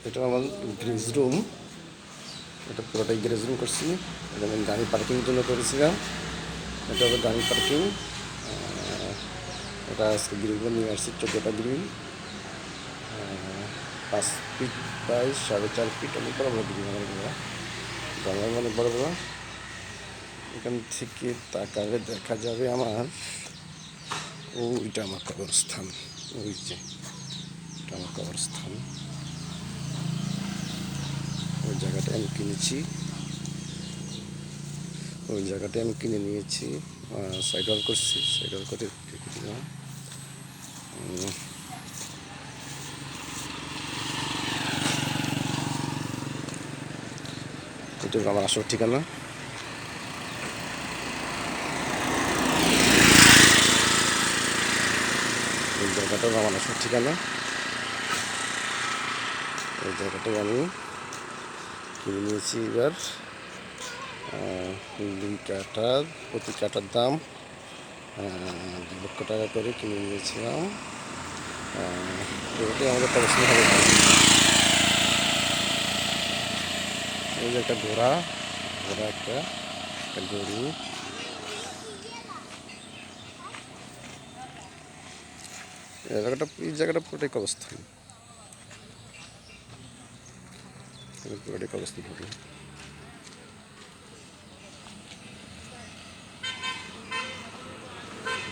এটা আমার garage room. এটা পুরোটাই গ্যারেজ রুম করছি। এটা আমি গাড়ি পার্কিংয়ের জন্য করেছিলাম। এটা হবে গাড়ি পার্কিং। এটা আজকে গ্রিলগুলো নিয়ে আসছি, 14টা গ্রিল, 5 ফিট বাই 4.5 ফিট, অনেক বড় বড় গ্রিল আমার এগুলো, জানলার অনেক বড় বড়। এখান থেকে তাকালে দেখা যাবে আমার ওইটা আমার কবরস্থান। ওই যে এটা আমার কবরস্থান। ওই জায়গাটা আমি কিনেছি, ওই জায়গাটা আমি কিনে নিয়েছি, সাইড ওয়াল করছি, সাইড ওয়াল করে রেখে দিলাম। এটা আমার আসল ঠিকানা। এই জায়গাটাও আমার আসল ঠিকানা। এই জায়গাটাই আমি কিনে নিয়েছি এবার। 2 কাঠা, প্রতি কাঠার দাম 2 লক্ষ টাকা করে কিনে নিয়েছিলাম। এটাই আমাদের পড়াশোনা হবে। এই যে একটা ঘোড়া, ঘোড়া একটা গরু। এই জায়গাটা পুরোটাই কবরস্থান, পুরোটাই কবরস্থান হবে।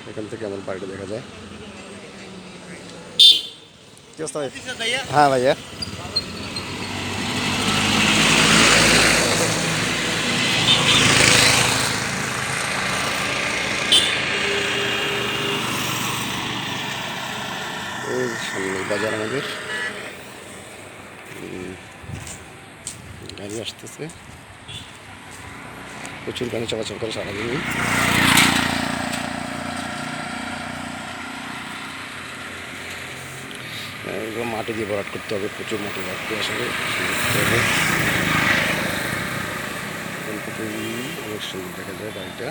এখান থেকে আমার বাড়িটা দেখা যায়। কি অবস্থা ভাই? হ্যাঁ ভাইয়া। এই সামনে বাজার আমাদের, গাড়ি আসতেছে, প্রচুর গাড়ি চলাচল করে সারাদিনই। এগুলো মাটি দিয়ে ভরাট করতে হবে, প্রচুর মাটি ভরাট করে আসলে অনেক সুন্দর দেখা যায় বাড়িটা।